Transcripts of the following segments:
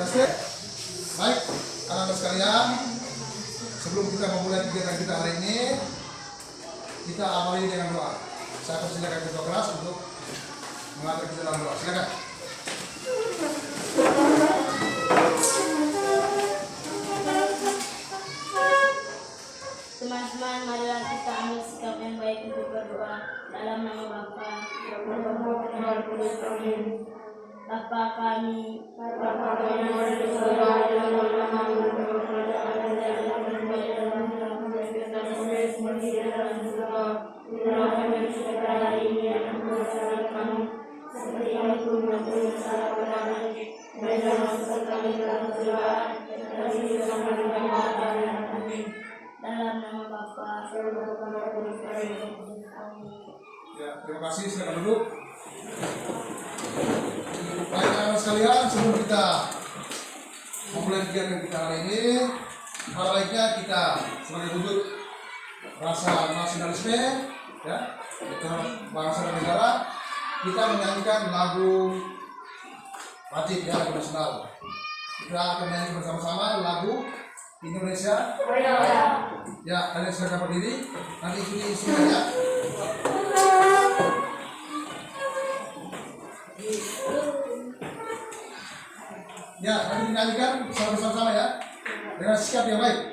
Selesai. Baik, anak-anak sekalian, sebelum kita memulai kegiatan kita hari ini, kita awali dengan doa. Saya persilakan ketua kelas untuk mengatur kita dalam doa. Silakan. Teman-teman, marilah kita ambil sikap yang baik untuk berdoa dalam nama Bapa, Bapa kami, yang ada di surga, dalam nama Bapa. Ya, terima kasih. Silakan duduk. Baik, anak-anak sekalian, sebelum kita memulai kegiatan kita hari ini, hal baiknya kita sebagai wujud rasa nasionalisme, ya, kita bangsa dan negara, kita menyanyikan lagu wajib, ya, lagu nasional. Kita akan menyanyi bersama-sama lagu Indonesia Raya. Ya, kalian silakan berdiri. Nanti ikuti instrumennya. Ya, nanti dinyanyikan bersama-sama ya, dengan sikap yang baik.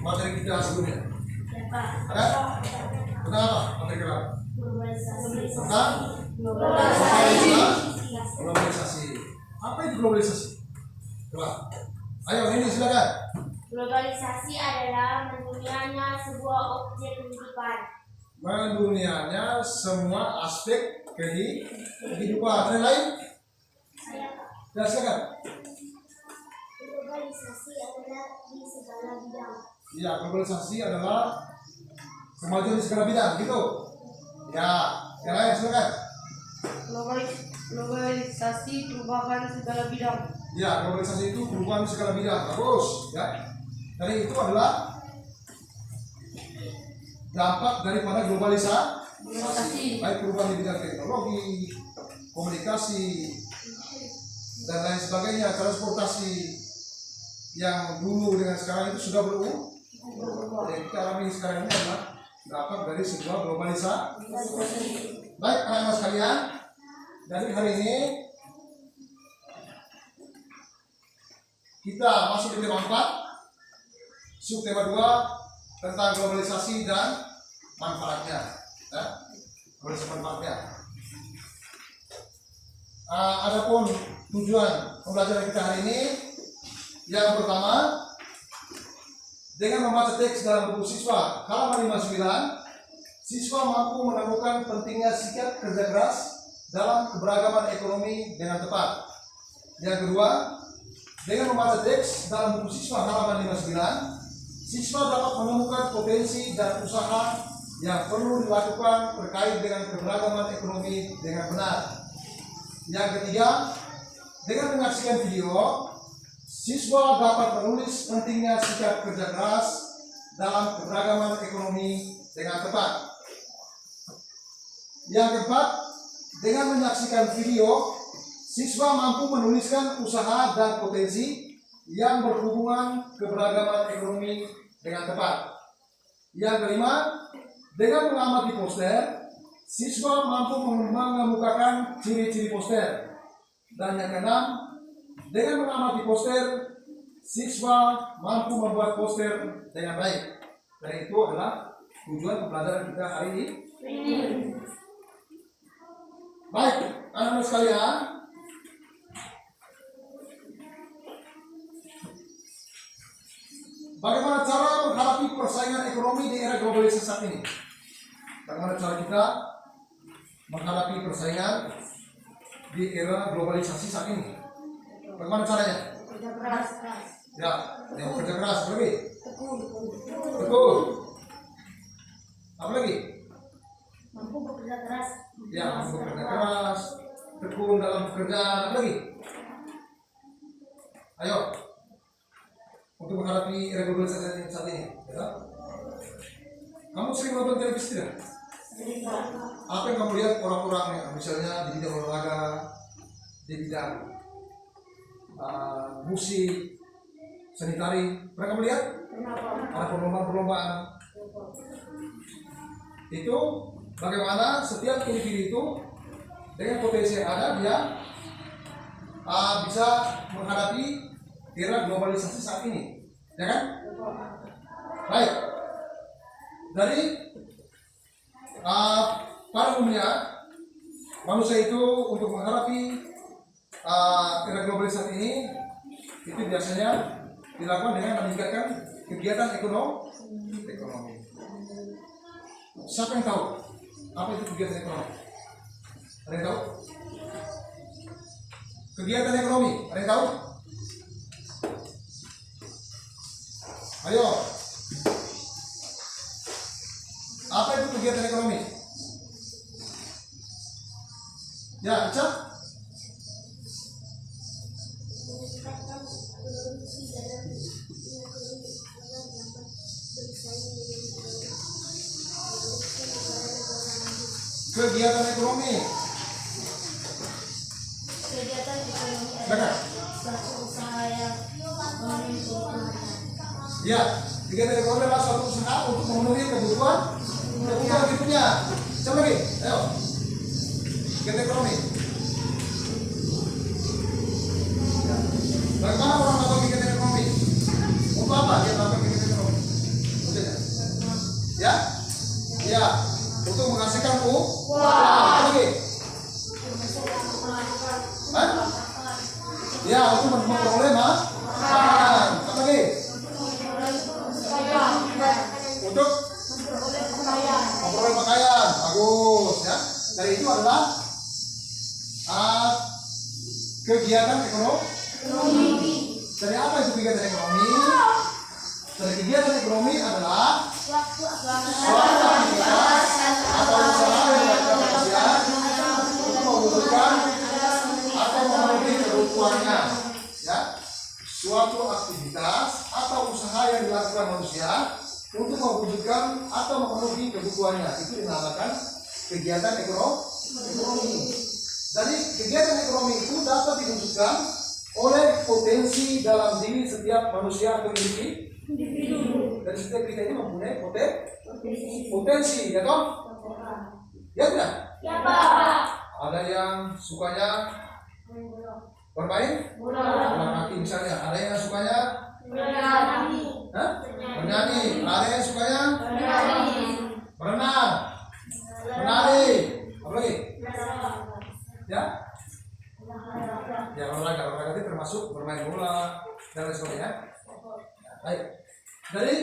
Materi kita sebelumnya ada? Tentang apa materi kita? Tentang globalisasi. Apa itu globalisasi? Coba, ayo ini silakan. Globalisasi adalah mendunianya sebuah objek kehidupan. Mendunianya semua aspek kehidupan. Ada yang lain? Ya, silakan. Globalisasi adalah di segala bidang. Ya, globalisasi adalah kemajuan di segala bidang, gitu. Ya, yang lain silakan. Globalisasi perubahan segala bidang. Ya, globalisasi itu perubahan di segala bidang. Bagus, ya. Jadi itu adalah dampak daripada globalisasi. Baik perubahan di bidang teknologi, komunikasi, dan lain sebagainya, transportasi yang dulu dengan sekarang itu sudah berubah. Yang kita alami sekarang ini adalah dampak dari sebuah globalisasi. Baik, anak-anak sekalian, dari hari ini kita masuk di tema 4, subtema 2 tentang globalisasi dan manfaatnya. Ya, globalisasi manfaatnya. Adapun tujuan pembelajaran kita hari ini, yang pertama Dengan membaca teks dalam buku siswa halaman 59, siswa mampu menemukan pentingnya sikap kerja keras dalam keberagaman ekonomi dengan tepat. Yang kedua, dengan membaca teks dalam buku siswa halaman 59, siswa dapat menemukan potensi dan usaha yang perlu dilakukan terkait dengan keberagaman ekonomi dengan benar. Yang ketiga, dengan menyaksikan video, siswa dapat menulis pentingnya sikap kerja keras dalam keberagaman ekonomi dengan tepat. Yang keempat, dengan menyaksikan video, siswa mampu menuliskan usaha dan potensi yang berhubungan keberagaman ekonomi dengan tepat. Yang kelima, dengan mengamati poster, siswa mampu mengemukakan ciri-ciri poster. Dan yang keenam, dengan mengamati poster, siswa mampu membuat poster dengan baik. Dan itu adalah tujuan pembelajaran kita hari ini. Baik, anak-anak sekalian, bagaimana cara menghadapi persaingan ekonomi di era globalisasi saat ini? Bagaimana cara kita menghadapi persaingan di era globalisasi saat ini? Bagaimana caranya? Kerja keras. Ya, yang kerja keras, apa lagi? Tekun. Tekun. Apa lagi? Mampu bekerja keras. Ya, mampu bekerja keras, tekun dalam pekerjaan, apa lagi? Ayo, untuk menghadapi era globalisasi saat ini, ya. Kamu sering nonton televisi tidak? Apa yang kamu lihat orang-orang yang misalnya di bidang olahraga, di bidang musik, seni tari, pernah kamu lihat? Ada perlombaan-perlombaan. Itu bagaimana setiap individu itu dengan potensi yang ada dia bisa menghadapi era globalisasi saat ini, ya kan? Baik. Dari pada umumnya manusia itu untuk menghadapi era globalisasi ini itu biasanya dilakukan dengan meningkatkan kegiatan ekonomi. Siapa yang tahu apa itu kegiatan ekonomi? Ada yang tahu? Kegiatan ekonomi, ada yang tahu? Ayo. Apa itu kegiatan ekonomi? Ya, Ica? Kegiatan ekonomi. Kegiatan ekonomi Benar. adalah suatu usaha yang memenuhi kebutuhan. Ya, kegiatan ekonomi adalah suatu usaha untuk memenuhi kebutuhan hidupnya. Coba lagi, ayo. Kegiatan ekonomi. Ya. Bagaimana orang melakukan kegiatan ekonomi? Untuk apa dia melakukan kegiatan ekonomi? Maksudnya? Ya? Ya, untuk menghasilkan uang. Apa lagi? Hah? Ya, untuk memperoleh makanan. Apa lagi? Untuk memperoleh pakaian. Bagus, ya. Dari itu adalah kegiatan ekonomi. Dari apa itu kegiatan ekonomi? Dari kegiatan ekonomi adalah suatu aktivitas atau usaha yang dilakukan manusia untuk mewujudkan atau memenuhi kebutuhannya. Ya, suatu aktivitas atau usaha yang dilakukan manusia untuk mewujudkan atau memenuhi kebutuhannya itu dinamakan kegiatan ekonomi. Dari kegiatan ekonomi itu dapat diwujudkan oleh potensi dalam diri setiap manusia atau individu. Dan setiap kita ini mempunyai potensi, ya toh? Ya tidak? Ya, Pak. Ada yang sukanya bermain bola kaki misalnya, ada yang sukanya bernyanyi, ada yang sukanya berenang, menari, apa lagi? Ya? Ya, olahraga itu termasuk bermain bola dan lain sebagainya. Baik. Jadi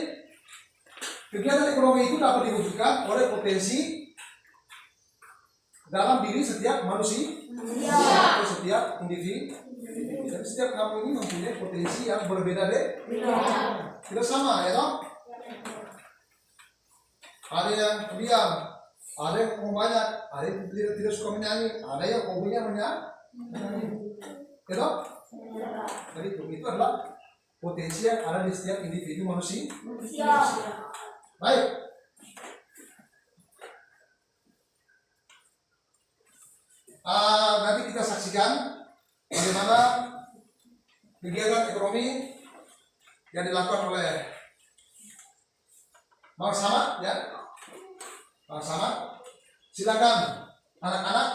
kegiatan ekonomi itu dapat diwujudkan oleh potensi dalam diri setiap manusia atau setiap individu. Jadi setiap kamu ini mempunyai potensi yang berbeda deh. Tidak sama ya toh? Ada yang diam, ada yang ngomong banyak, ada yang tidak suka menyanyi, ada yang hobinya menyanyi. Ya toh? Jadi itu adalah potensi yang ada di setiap individu manusia. Baik. Nanti kita saksikan bagaimana kegiatan ekonomi yang dilakukan oleh Bang Samad ya. Bang Samad, silakan anak-anak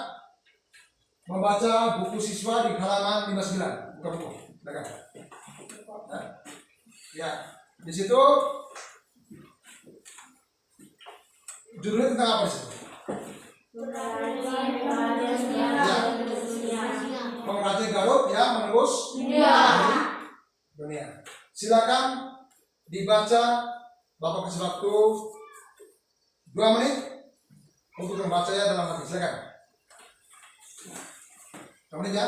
membaca buku siswa di halaman 59. Buka buku, silakan. Nah, ya, di situ judulnya tentang apa sih? Pengrajin Garut yang menembus dunia. Silakan dibaca. Bapak kasih waktu 2 menit untuk membacanya dalam hati. Silakan. 2 menit ya.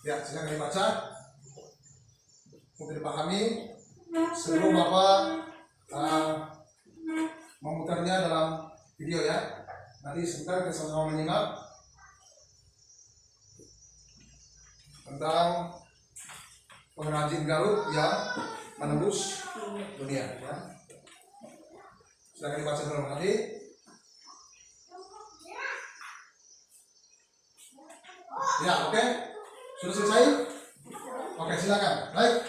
Ya, silakan dibaca untuk dipahami sebelum Bapak memutarnya dalam video ya. Nanti sebentar kita sama-sama menyimak tentang pengrajin Garut yang menembus dunia ya. Silakan dibaca dalam hati. Ya, oke. Sudah selesai? Oke, silakan. Baik.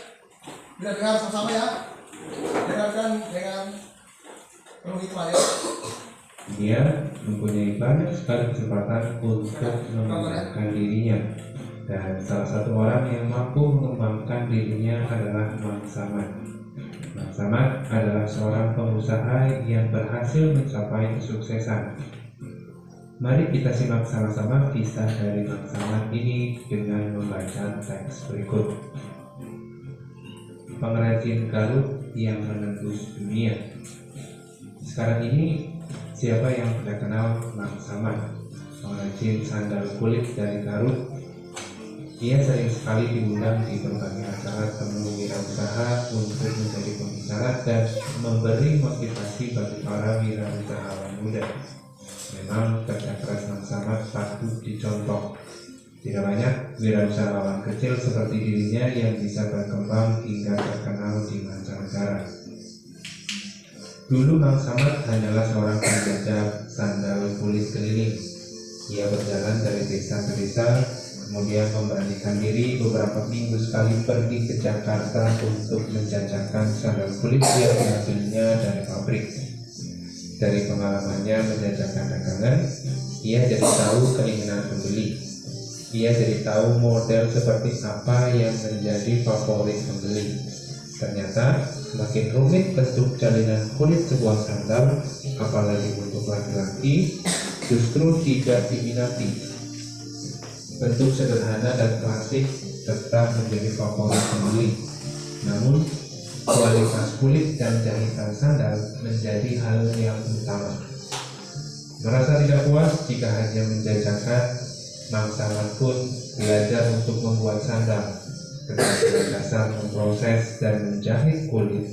Kita dengar sama-sama ya. Dengarkan dengan penuh hikmah ya. Dia mempunyai banyak sekali kesempatan untuk mengembangkan dirinya, dan salah satu orang yang mampu mengembangkan dirinya adalah Mang Samad. Mang Samad adalah seorang pengusaha yang berhasil mencapai kesuksesan. Mari kita simak sama-sama kisah dari Mang Samad ini dengan membaca teks berikut. Pengrajin Garut yang menembus dunia. Sekarang ini, siapa yang tidak kenal Mang Samad, pengrajin sandal kulit dari Garut? Ia sering sekali diundang di berbagai acara temu wirausaha untuk menjadi pembicara dan memberi motivasi bagi para wirausahawan muda. Memang kerja keras Mang Samad patut dicontoh. Tidak banyak wirausahawan kecil seperti dirinya yang bisa berkembang hingga terkenal di mancanegara. Dulu Mang Samad hanyalah seorang penjajah sandal kulit keliling. Ia berjalan dari desa ke desa, kemudian memberanikan diri beberapa minggu sekali pergi ke Jakarta untuk menjajakan sandal kulit yang diambilnya dari pabrik. Dari pengalamannya menjajakan dagangan, ia jadi tahu keinginan pembeli. Ia jadi tahu model seperti apa yang menjadi favorit pembeli. Ternyata semakin rumit bentuk jalinan kulit sebuah sandal, apalagi untuk laki-laki, justru tidak diminati. Bentuk sederhana dan klasik tetap menjadi favorit pembeli. Namun kualitas kulit dan jahitan sandal menjadi hal yang utama. Merasa tidak puas jika hanya menjajakan, Mang Samad pun belajar untuk membuat sandal. Keterbatasan memproses dan menjahit kulit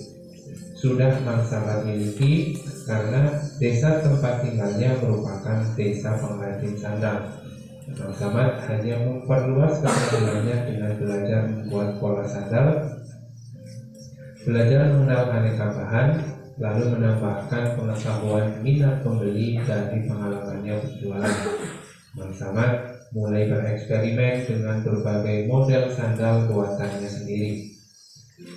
sudah Mang Samad miliki karena desa tempat tinggalnya merupakan desa pengrajin sandal. Mang Samad hanya memperluas keterampilannya dengan belajar membuat pola sandal, belajar mengenal aneka bahan, lalu menambahkan pengetahuan minat pembeli dari pengalamannya berjualan. Mang Samad mulai bereksperimen dengan berbagai model sandal buatannya sendiri.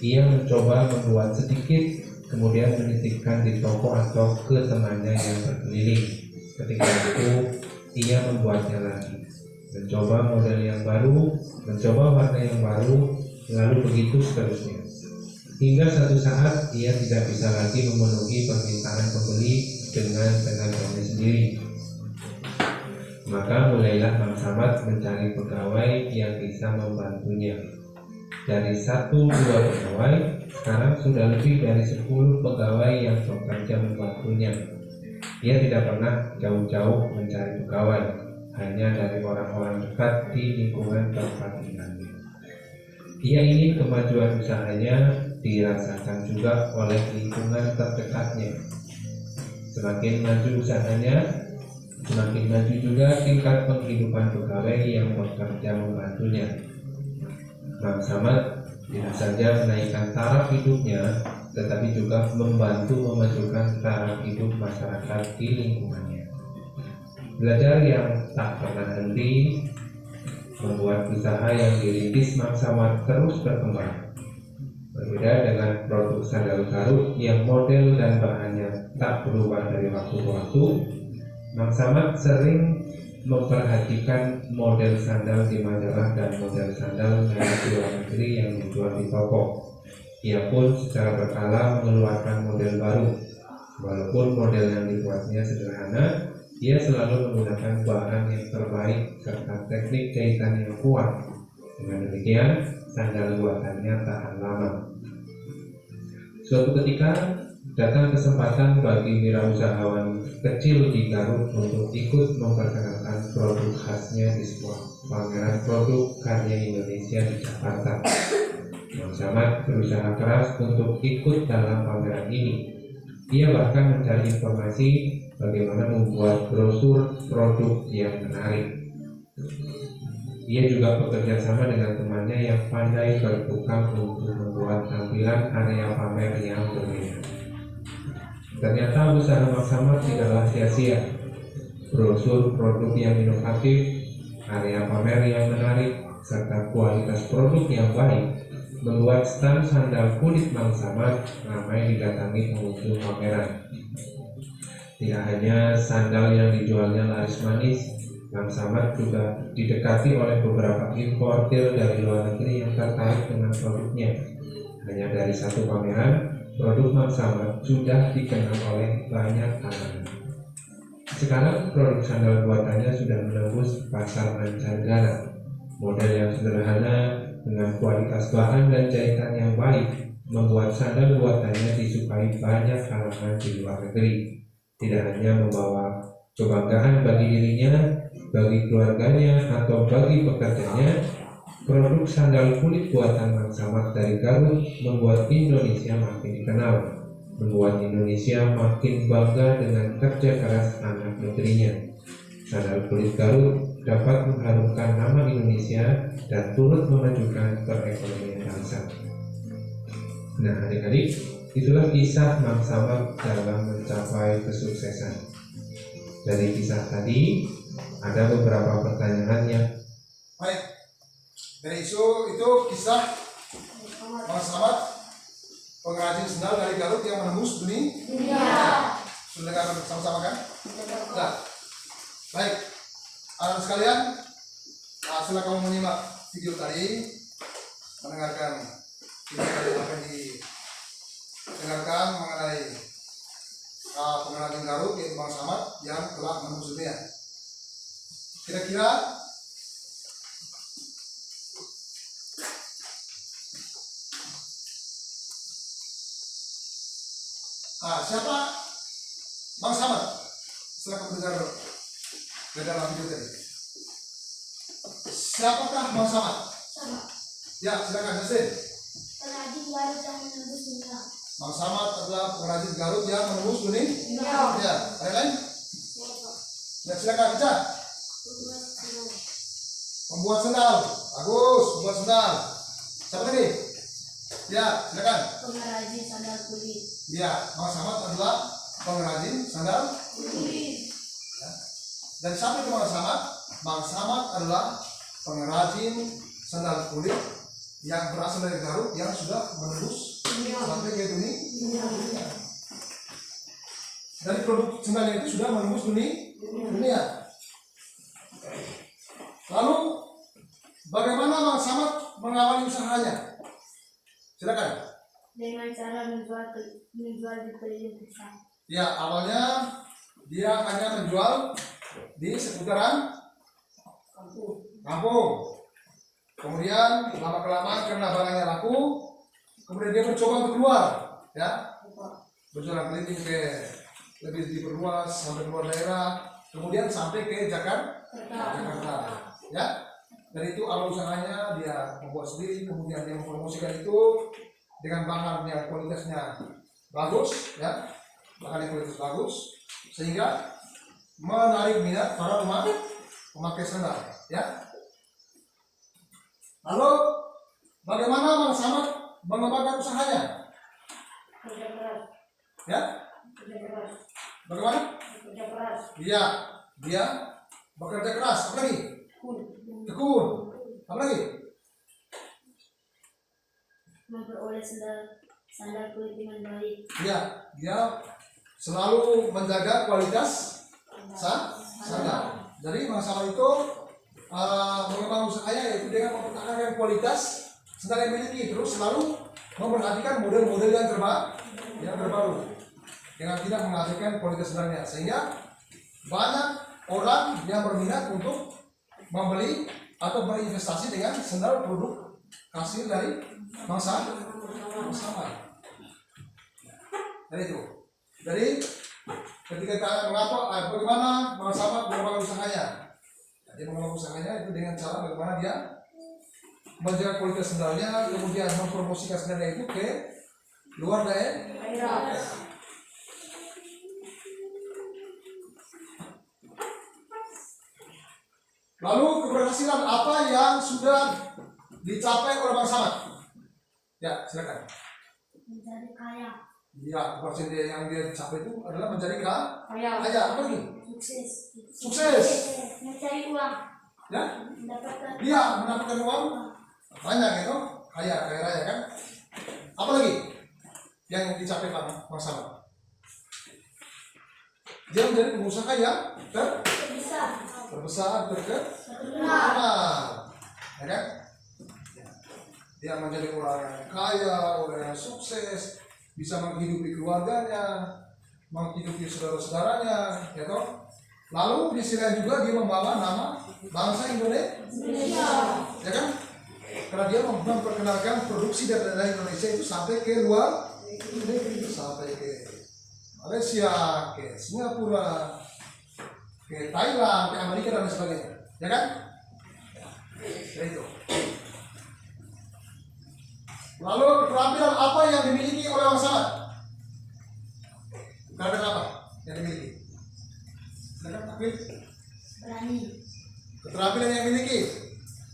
Ia mencoba membuat sedikit, kemudian menitipkan di toko atau ke temannya yang berkeliling. Ketika itu, ia membuatnya lagi, mencoba model yang baru, mencoba warna yang baru, lalu begitu seterusnya. Hingga satu saat ia tidak bisa lagi memenuhi permintaan pembeli dengan tenaganya sendiri. Maka mulailah Mang Samad mencari pegawai yang bisa membantunya. Dari 1-2 pegawai, sekarang sudah lebih dari 10 pegawai yang bekerja membantunya. Ia tidak pernah jauh-jauh mencari pegawai, hanya dari orang-orang dekat di lingkungan tempat tinggalnya. Ia ingin kemajuan usahanya dirasakan juga oleh lingkungan terdekatnya. Semakin maju usahanya, semakin maju juga tingkat penghidupan pegawai yang bekerja membantunya. Mang Samad tidak saja menaikkan taraf hidupnya, tetapi juga membantu memajukan taraf hidup masyarakat di lingkungannya. Belajar yang tak pernah henti membuat usaha yang dirintis Mang Samad terus berkembang. Berbeda dengan produk sandal Garut yang model dan bahannya tak berubah dari waktu ke waktu, Mang Samad sering memperhatikan model sandal di majalah dan model sandal merek luar negeri yang dijual di toko. Ia pun secara berkala mengeluarkan model baru. Walaupun model yang dibuatnya sederhana, ia selalu menggunakan bahan yang terbaik serta teknik jahitan yang kuat. Dengan demikian, sandal buatannya tahan lama. Suatu ketika, datang kesempatan bagi wirausahawan kecil di Garut untuk ikut memperkenalkan produk khasnya di sebuah pameran produk karya Indonesia di Jakarta. Mang Samad berusaha keras untuk ikut dalam pameran ini. Ia bahkan mencari informasi bagaimana membuat brosur produk yang menarik. Ia juga bekerja sama dengan temannya yang pandai bertukang untuk membuat tampilan area pamer yang berbeda. Ternyata usaha Mang Samad tidaklah sia-sia. Brosur produk yang inovatif, area pamer yang menarik, serta kualitas produk yang baik membuat stand sandal kulit Mang Samad ramai didatangi pengunjung pameran. Tidak hanya sandal yang dijualnya laris manis, Mang Samad juga didekati oleh beberapa importir dari luar negeri yang tertarik dengan produknya. Hanya dari satu pameran, produk Mang Samad sudah dikenal oleh banyak kalangan. Sekarang produk sandal buatannya sudah menembus pasar mancanegara. Model yang sederhana dengan kualitas bahan dan jahitan yang baik membuat sandal buatannya disukai banyak kalangan di luar negeri. Tidak hanya membawa kebanggaan bagi dirinya, bagi keluarganya, atau bagi pekerjanya, produk sandal kulit buatan Mang Samad dari Garut membuat Indonesia makin dikenal, membuat Indonesia makin bangga dengan kerja keras anak negerinya. Sandal kulit Garut dapat mengharumkan nama Indonesia dan turut memajukan perekonomian bangsa. Nah, adik-adik, itulah kisah Mang Samad dalam mencapai kesuksesan. Dari kisah tadi, ada beberapa pertanyaan yang Baik, dari isu itu kisah Mang Samad pengrajin sandal dari Garut yang menembus dunia. Sudah dengar bersama-sama kan? Nah, baik, anak sekalian, setelah kamu menyimak video tadi, mendengarkan video tadi apa yang didengarkan mengenai pengrajin Garut yaitu Mang Samad yang telah menembus dunia. Kira-kira siapa Mang Samad? Setelah kamu dengar dalam video tadi, siapakah Mang Samad? Ya, silakan Justin. Pengrajin Garut yang menembus dunia. Mang Samad adalah pengrajin Garut yang menembus dunia. Ya, ada lain? Ya, silakan baca. Membuat sandal. Bagus, membuat sandal. Siapa lagi? Ya, silakan. Pengrajin sandal kulit. Ya, Mang Samad adalah pengrajin sandal kulit. Ya. Dan siapa itu Mang Samad? Bang Samad adalah pengrajin sandal kulit yang berasal dari Garut yang sudah menembus sampai ke dunia. Dari produk sandalnya itu sudah menembus dunia. Lalu bagaimana Bang Samad mengawali usahanya? Silakan. Dengan cara menjual di keliling desa. Ya, awalnya dia hanya menjual di seputaran kampung. Kemudian lama-kelamaan karena barangnya laku, kemudian dia mencoba untuk keluar, ya, berjualan keliling ke lebih diperluas sampai keluar daerah, kemudian sampai ke Jakarta, ya. Dari itu awal usahanya dia membuat sendiri, kemudian dia mempromosikan itu dengan bahan yang kualitasnya bagus, ya, bahan yang kualitas bagus, sehingga menarik minat para pemakai sandal, ya. Lalu bagaimana Bang Samad mengembangkan usahanya? Kerja keras. Ya, Kerja keras. bagaimana? Kerja keras. Dia bekerja keras, apa lagi? Tekun, apa lagi? Memperoleh sandal kulit dengan baik. Ya, dia selalu menjaga kualitas sandal. Jadi masalah itu mengembangkan usahanya yaitu dengan mempertahankan kualitas sandal yang dimiliki, terus selalu memperhatikan model-model yang terbaru dengan tidak menghasilkan kualitas sandalnya, sehingga banyak orang yang berminat untuk membeli atau berinvestasi dengan sandal produk hasil dari Bang Samad. Dari itu. Jadi ketika kita mengapa bagaimana Bang Samad mengembangkan usahanya? Dia mengembangkan usahanya itu dengan cara bagaimana dia menjaga kualitas sandalnya, kemudian mempromosikan sandalnya itu ke luar daerah. Lalu keberhasilan apa yang sudah dicapai oleh Bang Samad? Ya, silakan. Menjadi kaya. Ya, keberhasilan yang dia capai itu adalah menjadi kaya. Apa lagi? Sukses. Mencari uang. Ya, Mendapatkan. dia mendapatkan uang banyak itu, kaya raya kan. Apa lagi yang dicapai Bang Samad? Dia menjadi pengusaha yang terbesar, terkenal, ya kan? Dia menjadi orang yang kaya, orang yang sukses, bisa menghidupi keluarganya, menghidupi saudara-saudaranya, ya toh. Lalu di sisi lain juga dia membawa nama bangsa Indonesia, ya kan? Karena dia memperkenalkan produksi dari Indonesia itu sampai ke luar negeri, sampai ke Malaysia, ke Singapura, ke Thailand, ke Amerika dan sebagainya, ya kan? Ya itu. Lalu keterampilan apa yang dimiliki oleh Bang Samad? Keterampilan apa yang dimiliki? Silakan Akil. Berani. Keterampilan yang dimiliki,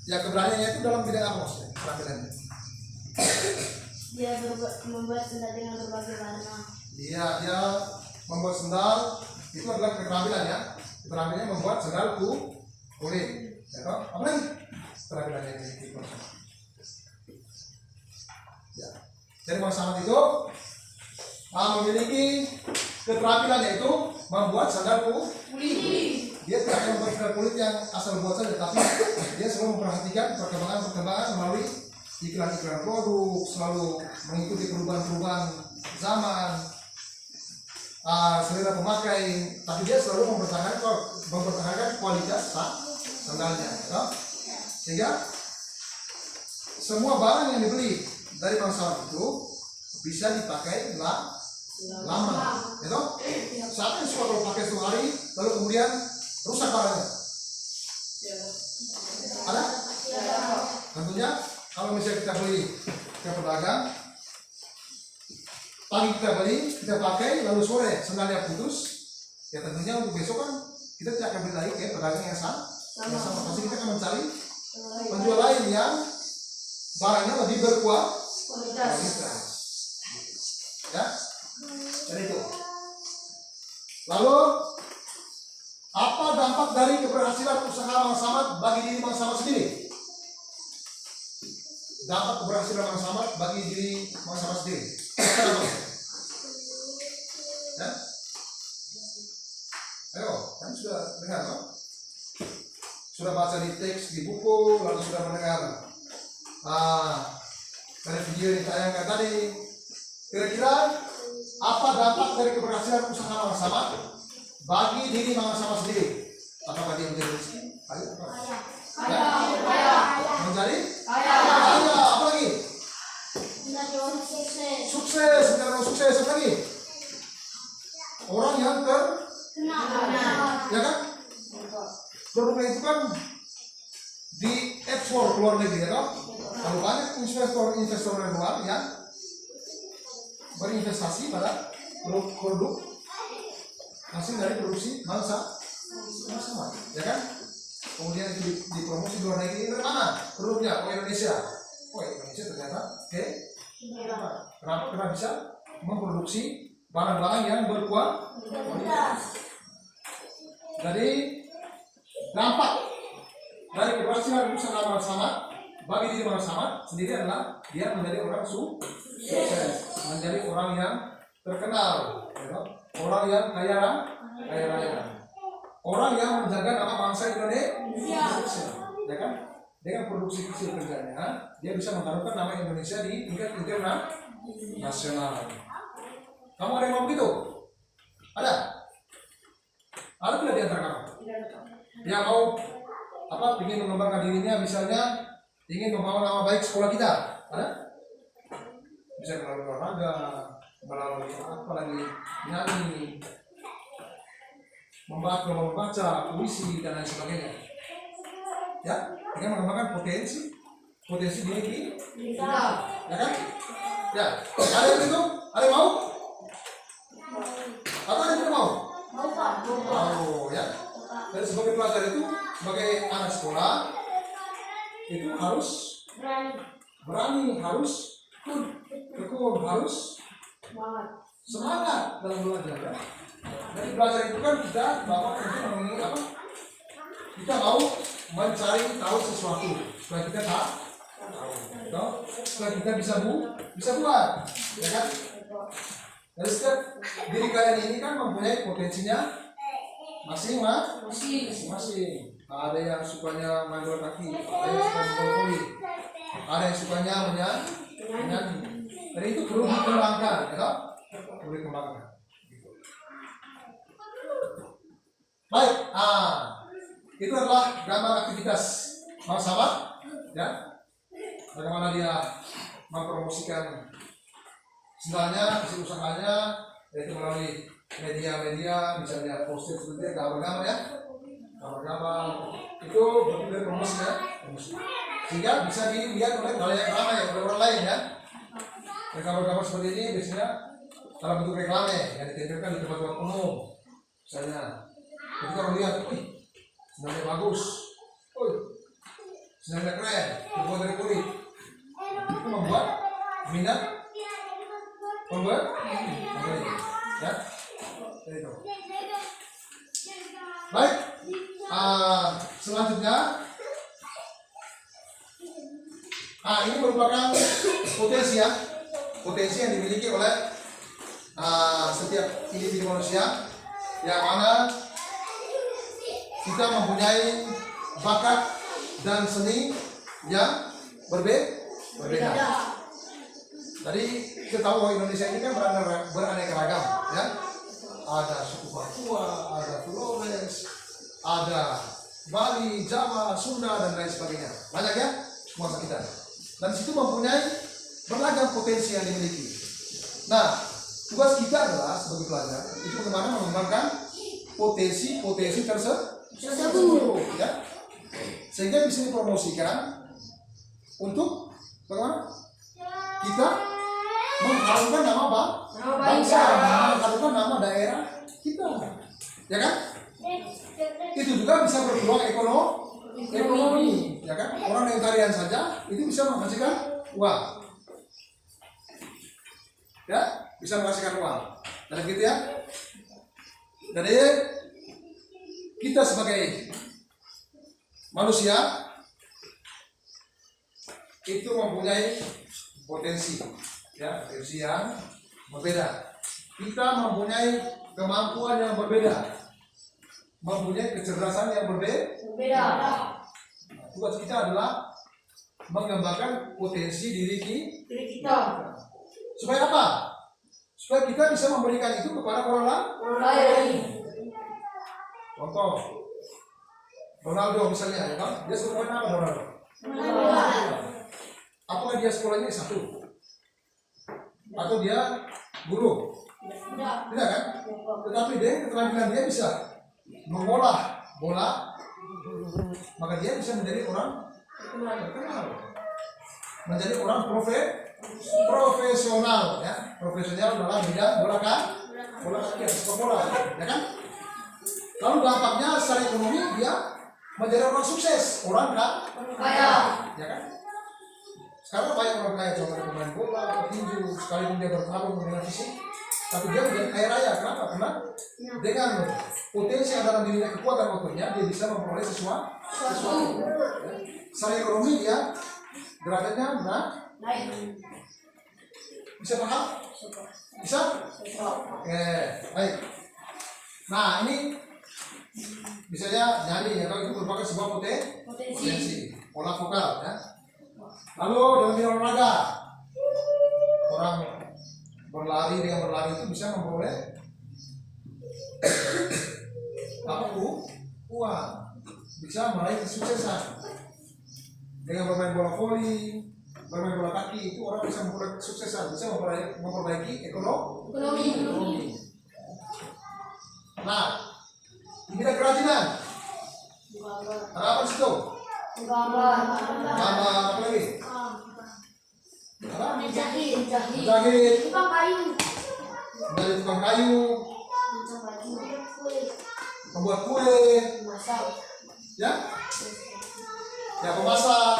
ya keberaniannya itu dalam bidang apa maksudnya? Keterampilannya? Dia membuat sandal dengan berbagai warna. Dia membuat sandal itu adalah keterampilan ya. Keterampilannya membuat sandal kulit. Ya toh? Apa lagi? Keterampilan yang dimiliki Bang Samad. Ya. Jadi Bang Samad itu memiliki keterampilan yaitu membuat sandal kulit. Dia tidak hanya membuat sandal kulit yang asal buat saja, tapi dia selalu memperhatikan perkembangan melalui iklan-iklan produk, selalu mengikuti perubahan-perubahan zaman, selera pemakai, tapi dia selalu mempertahankan kualitas sandalnya, ya. Sehingga semua barang yang dibeli dari Bang Samad itu bisa dipakai lama, ya. Saat ini kalau pakai 1 hari, lalu kemudian rusak barangnya. Ada? Tentunya kalau misalnya kita beli ke pedagang, pagi kita beli, kita pakai, lalu sore sandalnya putus, ya tentunya untuk besok kan kita tidak akan beli lagi ke pedagang yang sama. Pasti kita akan mencari penjual lain yang barangnya lebih berkualitas. Ya, jadi itu. Lalu Apa dampak dari keberhasilan usaha Mang Samad bagi diri Mang Samad sendiri? Dampak keberhasilan Mang Samad bagi diri Mang Samad sendiri. Ya? Ayo, kan sudah dengar, no? Sudah baca di teks di buku, lalu sudah mendengar dari video yang ditayangkan tadi. Kira-kira apa dampak dari keberhasilan usaha Mang Samad bagi diri Mang Samad sendiri? Apakah dia menjadi rezeki? Ayo, apa? Menjadi? Kaya. Apa lagi? Menjadi orang sukses. Sukses, menjadi orang sukses. Apa lagi? Orang yang Kenal. ya kan? Produknya itu kan di ekspor ke luar negeri, ya kan? Kalau banyak investor dari luar yang berinvestasi pada produk hasil dari produksi Mang Samad, ya kan? Kemudian itu dipromosi di luar negeri. Dari mana produknya? Oh, Indonesia. Oh, Indonesia ternyata oke. Kenapa bisa memproduksi barang-barang yang berkualitas? Jadi dampak dari keberhasilan usaha Mang Samad bagi diri Mang Samad sendiri adalah dia menjadi orang sukses, menjadi orang yang terkenal, ya, orang yang kaya raya, orang yang menjaga nama bangsa Indonesia, ya kan? Dengan produksi kecil kerjanya, dia bisa mengharumkan nama Indonesia di tingkat internasional. Kamu ada yang mau begitu? Ada? Ada tidak di antara kamu? Yang mau ingin mengembangkan dirinya, misalnya ingin membawa nama baik sekolah kita, ada? Bisa melalui olahraga, melalui apa lagi, nyanyi, membaca puisi dan lain sebagainya. Ya, dengan mengembangkan potensi diri kita, ya kan? Ya, ada yang begitu? Ada yang mau? Atau ada yang tidak mau? Mau, ya. Dan sebagai pelajar itu, sebagai anak sekolah itu harus berani, harus tekun, harus semangat dalam belajar, ya. Jadi belajar itu kan kita bapak untuk mengenai apa? Kita mau mencari tahu sesuatu supaya kita tahu, supaya kita bisa buat, ya kan? Dari setiap diri kalian ini kan mempunyai potensinya masing-masing. Ada yang sukanya main bola kaki, ada yang suka bola voli, ada yang sukanya menyanyi. Jadi itu perlu dikembangkan, ya, perlu dikembangkan. Baik, itu adalah gambar aktivitas Mang Samad, ya. Bagaimana dia mempromosikan sendalnya, isi usahanya, yaitu melalui media-media, misalnya poster seperti gambar-gambar, ya, gambar-gambar itu bentuk dari promosi, ya, sehingga bisa dilihat oleh halayak ramai oleh orang lain, ya. Dan gambar-gambar seperti ini biasanya dalam bentuk reklame yang ditempelkan di tempat-tempat umum, misalnya. Jadi kalau lihat, sendalnya bagus, sendalnya keren, terbuat dari kulit, itu membuat minat pembeli, ya. Itu. Baik, selanjutnya, ini merupakan potensi, ya, potensi yang dimiliki oleh setiap individu manusia, yang mana kita mempunyai bakat dan seni yang berbeda. Tadi kita tahu bahwa Indonesia ini kan beraneka ragam, ya. Ada suku Papua, ada Flores, ada Bali, Jawa, Sunda dan lain sebagainya. Banyak, ya, bangsa kita. Dan situ mempunyai beragam potensi yang dimiliki. Nah, tugas kita adalah sebagai pelajar itu bagaimana mengembangkan potensi tersebut, ya, sehingga bisa dipromosikan untuk bagaimana kita mengharumkan nama bangsa, mengharumkan nama daerah kita, ya kan? Itu juga bisa berpeluang ekonomi, ya kan? Orang yang tarian saja itu bisa menghasilkan uang, ya, bisa menghasilkan uang. Dan gitu, ya. Jadi kita sebagai manusia itu mempunyai potensi, ya, potensi yang berbeda. Kita mempunyai kemampuan yang berbeda, mempunyai kecerdasan yang berbeda. Tugas kita adalah mengembangkan potensi diri kita. Supaya apa? Supaya kita bisa memberikan itu kepada orang lain. Contoh, Ronaldo misalnya, ya kan? Dia sekolah apa Ronaldo? Apakah dia sekolahnya S1? Atau dia guru? Tidak kan? Tetapi keterampilan dia bisa mengolah bola, maka dia bisa menjadi orang terkenal, menjadi orang profesional, ya, profesional dalam bidang bola kaki, sepak bola, ya kan? Lalu dampaknya secara ekonomi dia menjadi orang sukses, orang kaya, ya kan? Sekarang banyak orang kaya, contohnya pemain bola, petinju, sekalipun dia bertarung dengan fisik, tapi dia menjadi kaya raya. Kenapa? Karena dengan potensi yang dalam dirinya, kekuatan otaknya, dia bisa memperoleh sesuatu. Ya. Secara ekonomi dia derajatnya naik. Bisa paham? Bisa? Oke, baik. Nah, ini misalnya nyanyi, ya, kalau itu merupakan sebuah potensi olah vokal, ya. Lalu dalam bidang olahraga, orang berlari, dengan berlari itu bisa memperoleh uang, bisa meraih kesuksesan. Dengan bermain bola voli, bermain bola kaki, itu orang bisa memperoleh kesuksesan, bisa memperbaiki ekonomi. Nah, di bidang kerajinan, ada apa di situ? Gambar apa lagi? Menjahit. Tukang kayu. Dari tukang kayu, membuat kue, ya, pemasak,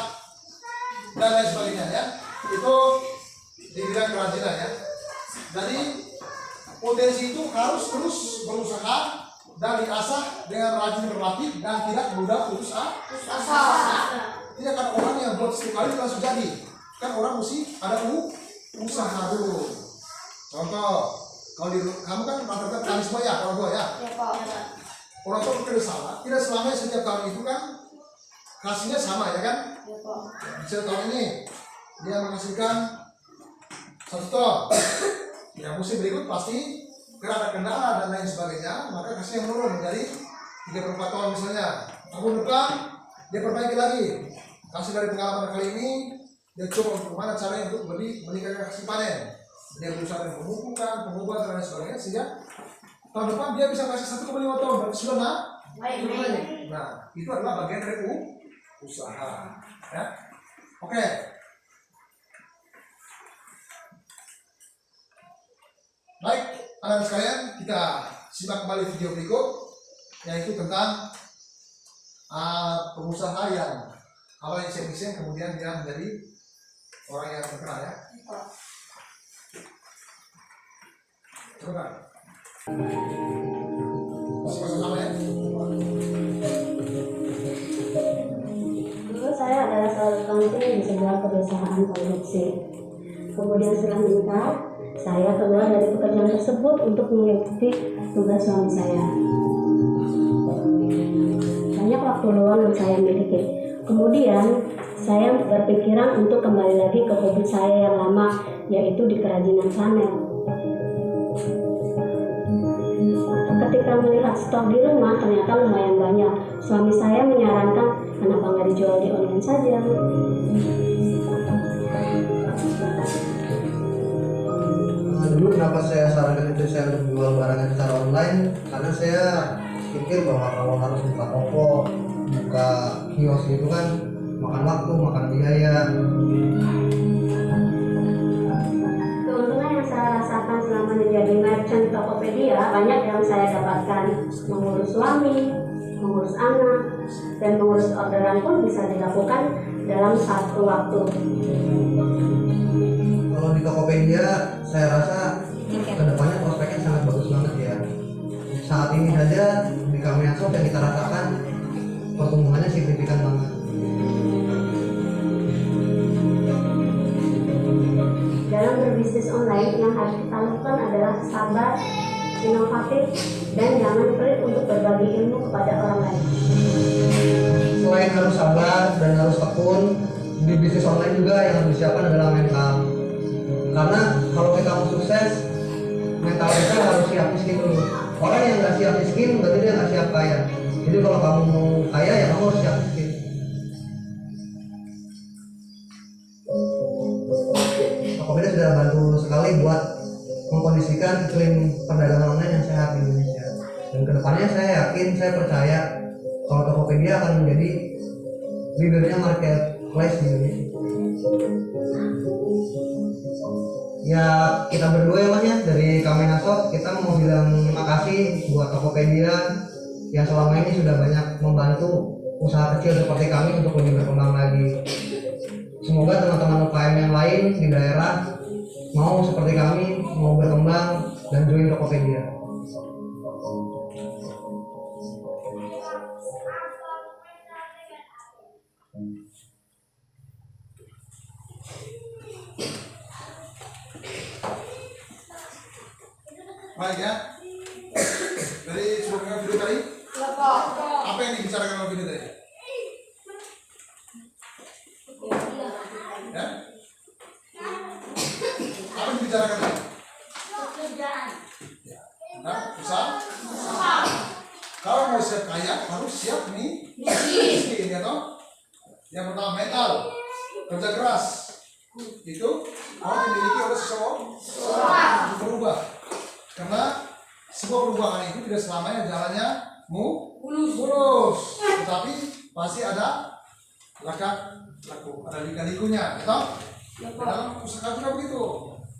dan lain sebagainya, ya. Itu di bidang kerajinan, ya. Jadi potensi itu harus terus berusaha dan diasah dengan rajin berlatih dan tidak mudah putus asa. Tidak kan orang yang buat sekali langsung jadi. Kan orang mesti ada usaha dulu. Contoh, kalau kamu kan rata-rata petani semua ya, kalau gua ya. Orang tua bekerja sama, tidak selamanya setiap tahun itu kan hasilnya sama, ya kan? Misalnya tahun ini dia menghasilkan 1 ton. Ya musim berikut pasti karena kendala dan lain sebagainya, maka hasilnya menurun menjadi 3/4 ton misalnya. Tahun depan dia perbaiki lagi. Hasil dari pengalaman kali ini dia coba untuk mana caranya untuk meningkatkan hasil panen. Dia berusaha dengan pemupukan, pengobatan dan lain sebagainya, sehingga tahun depan dia bisa kasih 1,5 ton, berarti sudah naik. Nah, itu adalah bagian dari usaha, ya. Oke. Baik, anak sekalian, kita simak kembali video berikut, yaitu tentang pengusaha yang awalnya iseng-iseng, kemudian dia menjadi orang yang terkenal, ya. Coba. Masih sama, ya. Dulu saya adalah seorang kantin di sebuah perusahaan konstruksi. Kemudian setelah menikah, saya keluar dari pekerjaan tersebut untuk mengikuti tugas suami saya. Banyak waktu luang yang saya miliki. Kemudian saya berpikiran untuk kembali lagi ke hobi saya yang lama, yaitu di kerajinan Chanel. Ketika melihat stok di rumah ternyata lumayan banyak. Suami saya menyarankan kenapa nggak dijual di online saja. Dulu kenapa saya sarankan itu saya untuk jual barangnya secara online, karena saya pikir bahwa kalau harus buka toko, buka kios itu kan makan waktu, makan biaya. Keuntungan yang saya rasakan selama menjadi merchant Tokopedia banyak yang saya dapatkan. Mengurus suami, mengurus anak, dan mengurus orderan pun bisa dilakukan dalam satu waktu. Kalau di Tokopedia saya rasa kedepannya prospeknya sangat bagus banget ya. Saat ini saja di di Kaminasop yang kita rasakan pertumbuhannya signifikan banget. Dalam berbisnis online yang harus kita lakukan adalah sabar, inovatif, dan jangan pelit untuk berbagi ilmu kepada orang lain. Selain harus sabar dan harus tekun, di bisnis online juga yang harus disiapkan adalah mental. Karena kalau kita mau sukses, mental kita harus siap miskin dulu. Orang yang nggak siap miskin berarti dia nggak siap kaya. Jadi kalau kamu mau kaya ya kamu harus siap miskin. Tokopedia sudah bantu sekali buat mengkondisikan iklim perdagangan online yang sehat di Indonesia. Dan kedepannya saya yakin, saya percaya kalau Tokopedia akan menjadi leadernya marketplace di Indonesia. Ya kita berdua ya Mas ya, dari Kaminasop kita mau bilang terima kasih buat Tokopedia yang selama ini sudah banyak membantu usaha kecil seperti kami untuk lebih berkembang lagi. Semoga teman-teman UKM yang lain di daerah mau seperti kami, mau berkembang dan join Tokopedia. Baik ya. Dari sebelumnya video tadi, apa yang dibicarakan dalam video tadi? Ya? Apa yang dibicarakan tadi? Nah, usaha. Kalau mau siap kaya harus siap nih miskin ya toh. Yang pertama mental, kerja keras. Itu harus dimiliki oleh seseorang untuk berubah. Karena sebuah perubahan itu tidak selamanya jalannya mulus, tetapi pasti ada laku, ada lika-likunya, betul? Dalam usaha juga begitu.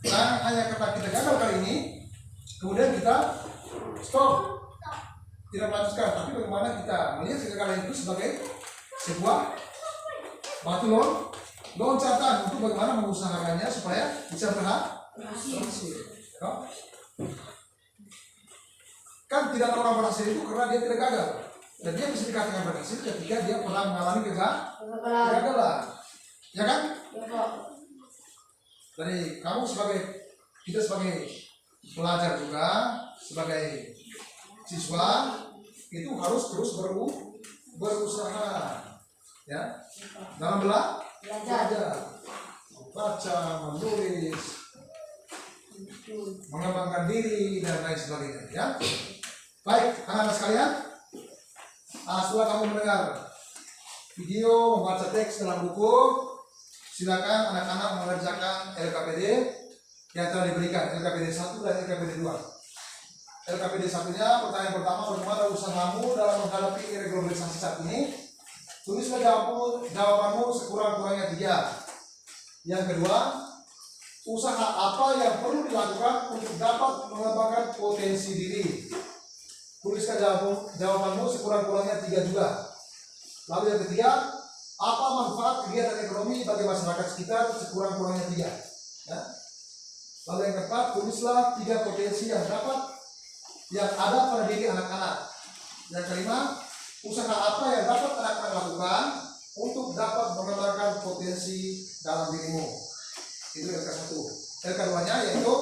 Nah, hanya karena kita gagal kali ini, kemudian kita stop, tidak melanjutkan. Tapi bagaimana kita melihat kegagalan itu sebagai sebuah batu loncatan untuk bagaimana mengusahakannya supaya bisa berhasil. Kan tidak ada orang berhasil itu karena dia tidak gagal, dan dia bisa dikatakan berhasil ketika dia pernah mengalami kegagalan, ya kan? Dari kamu kita sebagai pelajar juga, sebagai siswa itu harus terus berusaha, ya, dalam belajar, baca, menulis, mengembangkan diri dan lain sebagainya, ya. Baik, anak-anak sekalian, setelah kamu mendengar video, membaca teks dalam buku, silakan anak-anak mengerjakan LKPD yang telah diberikan, LKPD 1 dan LKPD 2. LKPD 1-nya, pertanyaan pertama, bagaimana usahamu dalam menghadapi irregularisasi saat ini? Tulislah jawabanmu sekurang-kurangnya 3. Yang kedua, usaha apa yang perlu dilakukan untuk dapat mengembangkan potensi diri? Tuliskan jawabanmu sekurang-kurangnya 3 juga. Lalu yang ketiga, apa manfaat kegiatan ekonomi bagi masyarakat sekitar? Sekurang-kurangnya 3. Ya. Lalu yang keempat, tulislah 3 potensi yang ada pada diri anak-anak. Yang kelima, usaha apa yang dapat anak-anak lakukan untuk dapat mengembangkan potensi dalam dirimu? Itu LK1. LK2-nya yaitu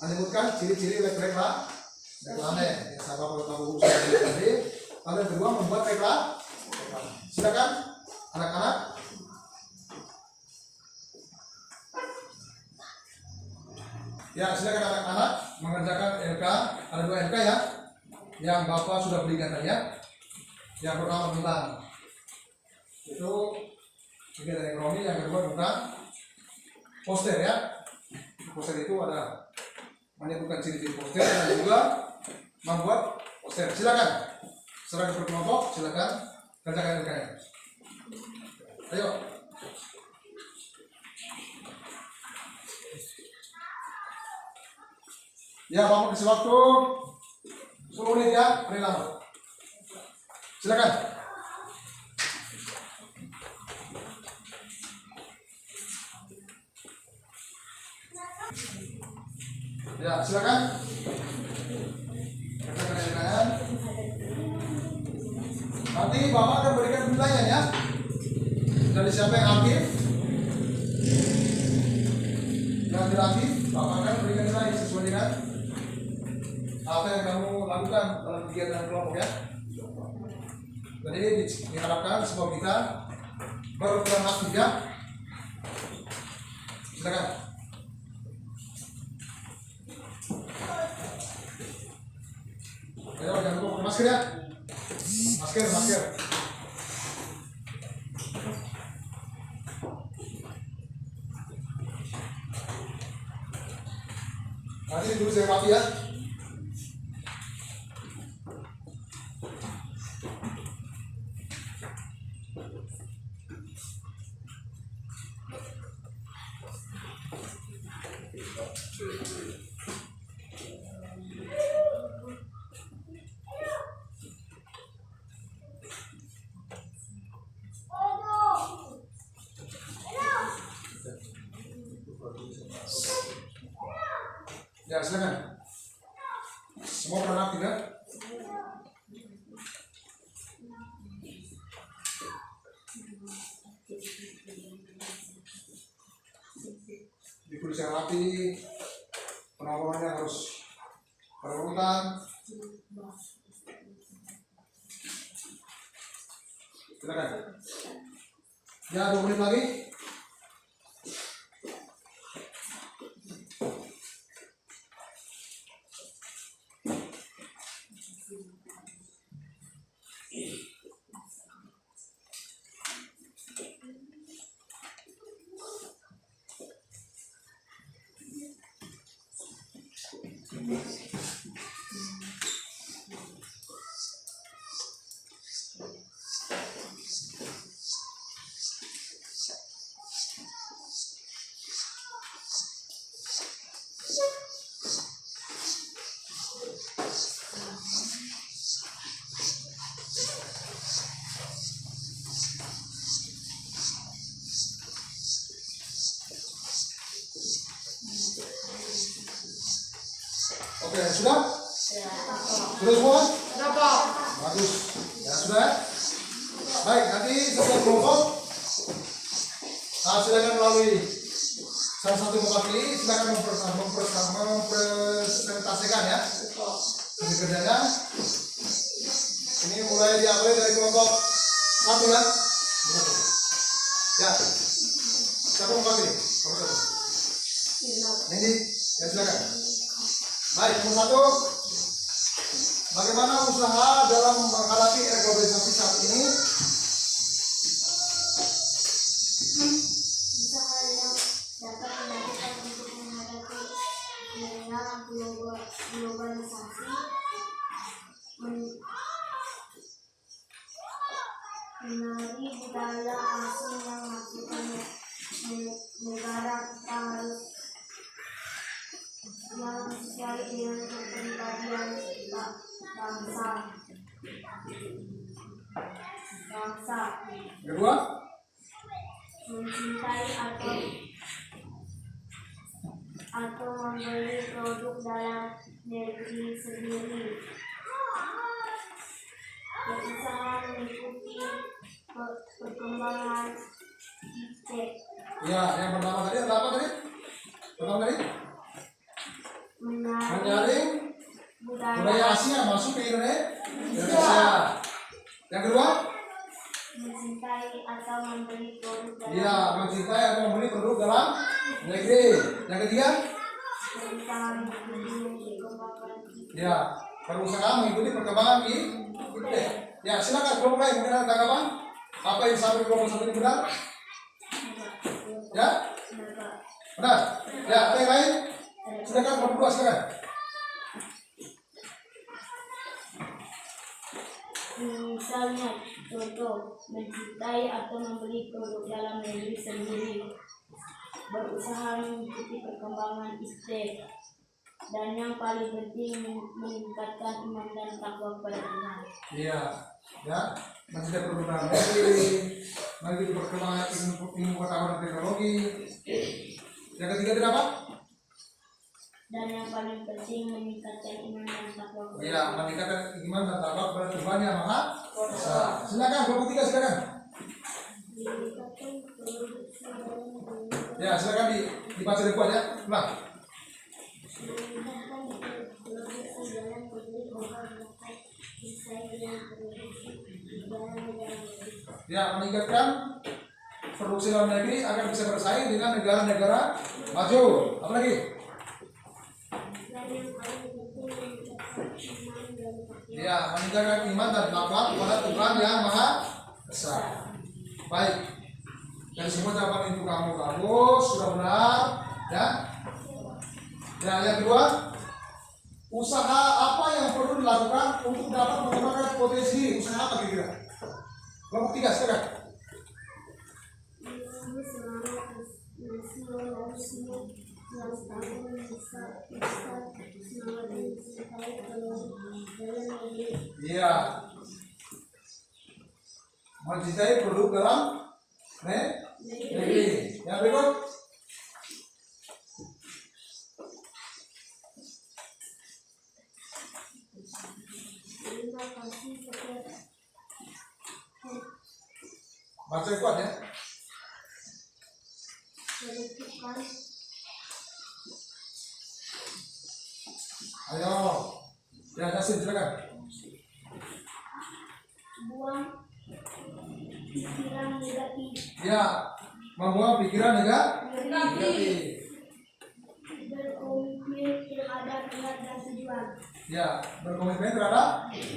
menyebutkan ciri-ciri reklame yang sama tahu tadi. Lalu yang kedua membuat reklame. Silakan anak-anak. Ya, silakan anak-anak mengerjakan LK. Ada 2 LK ya, yang Bapak sudah berikan tadi ya. Yang pertama tentang itu kegiatan ekonomi, yang kedua tentang poster ya. Poster itu ada menyebutkan ciri-ciri poster dan juga membuat poster. Silakan secara berkelompok, silakan kerjakan LK-nya. Ayo. Ya, Bapak kasih waktu 10 menit ya, paling lama. Silakan. Ya, silakan. Kerjakan LK-nya. Bapak akan berikan penilaian ya. Dari siapa yang aktif, yang tidak aktif, Bapak akan berikan nilai sesuai dengan apa yang kamu lakukan dalam kegiatan kelompok ya. Jadi diharapkan semua kita berperan aktif ya. Silakan. Ayo jangan lupa pakai masker ya. Masker. Nanti dulu saya mati ya. Ya silakan. Semua peran aktif ya. Ditulis yang rapi, penampilannya harus berurutan. Silakan. Ya 2 menit lagi. Oke, sudah? Sudah semua? Sudah, Pak. Bagus. Ya, sudah ya? Baik, nanti setiap kelompok silakan melalui salah satu mewakili, silakan mempresentasikan ya hasil kerjanya. Ini mulai diambil dari kelompok 1 ya. Ya, siapa mewakili? Kelompok 1. Ini, ya silakan. Baik, nomor 1, bagaimana usaha dalam menghadapi era globalisasi saat ini? Usaha yang dapat dilakukan untuk menghadapi era globalisasi, mengenali budaya asing yang masuk ke negara kita harus yang sesuai dengan kepribadian bangsa. Kedua, Mencintai atau membeli produk dalam negeri sendiri. Berusaha mengikuti perkembangan iptek. ya yang pertama tadi ada apa tadi? Pertama tadi? Menyaring budaya Asia masuk ke Indonesia. Yang kedua? Mencintai atau membeli produk dalam Ya, mencintai atau membeli produk dalam negeri. Yang ketiga? berusaha mengikuti perkembangan iptek. Ya, berusaha mengikuti perkembangan iptek. Ya, silakan kelompok lain mungkin ada tanggapan? Apa yang sampai kelompok 1 ini benar? Ya? Benar? Ya, apa yang lain? Silakan kelompok 2 silakan. Misalnya, contoh, mencintai atau membeli produk dalam negeri sendiri, berusaha mengikuti perkembangan iptek, dan yang paling penting meningkatkan iman dan takwa kepada Tuhan. Iya, ya, mencintai produk dalam negeri, mengikuti perkembangan ilmu pengetahuan dan teknologi. Yang ketiga itu apa? dan yang paling penting meningkatkan iman dan takwa kepada Ya, meningkatkan iman dan takwa kepada Tuhan yang Maha Esa. Silakan kelompok 3 silakan. Ya, silakan dibaca dari kuat ya. Ulang. Ya, meningkatkan produksi dalam negeri agar bisa bersaing dengan negara-negara maju. Apa lagi? Ya, meningkatkan iman dan takwa kepada Tuhan yang Maha Esa. Baik. Dan semua jawaban itu kamu sudah benar, ya. Ya, yang kedua, usaha apa yang perlu dilakukan untuk dapat mengembangkan potensi diri? Usaha apa kira-kira? Kelompok 3 sekarang. Iya. Mencintai produk dalam negeri. Yang berikut. Baca yang kuat ya. Ayo. Ya, Yasin silakan. buang pikiran negatif, Ya, membuang pikiran negatif. berkomitmen terhadap niat dan tujuan, Ya, berkomitmen terhadap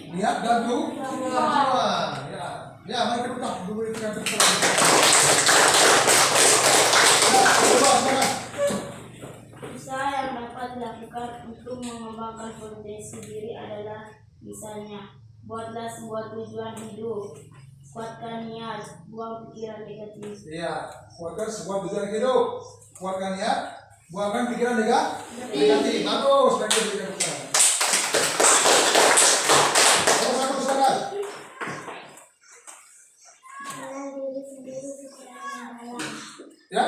niat dan tujuan. Ya, mari kita berikan tepuk tangan. Ya, coba silakan. usaha yang dapat dilakukan untuk mengembangkan potensi diri adalah misalnya buatlah sebuah tujuan hidup, kuatkan niat, buang pikiran negatif. Iya, kuatkan sebuah tujuan hidup. Kuatkan niat, buangkan pikiran negatif. Bagus, bagus berikan tepuk tangan. Nomor 1 silakan. Kenal diri sendiri secara mendalam. Ya,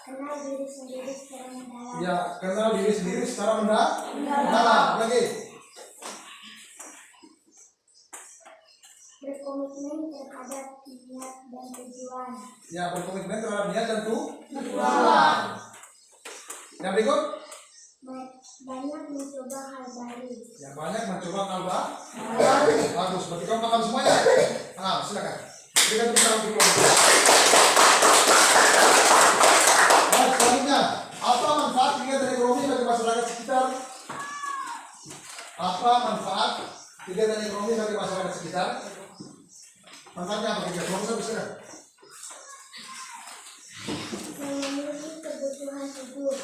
Kenal diri sendiri secara mendalam. ya, kenal diri sendiri secara mendalam. Lagi. Berkomitmen terhadap niat dan tujuan. Ya, berkomitmen terhadap niat dan tujuan. Yang berikut. Banyak mencoba hal baru. Yang banyak mencoba hal baru. Bagus, berarti kamu paham semuanya. Nah, silakan. Berikan tepuk tangan untuk kelompok. Baik, selanjutnya, apa manfaat kegiatan ekonomi bagi masyarakat sekitar? Apa manfaat kegiatan ekonomi bagi masyarakat sekitar? Manfaatnya apa kira-kira? Kelompok 1 silakan. Memenuhi kebutuhan hidup.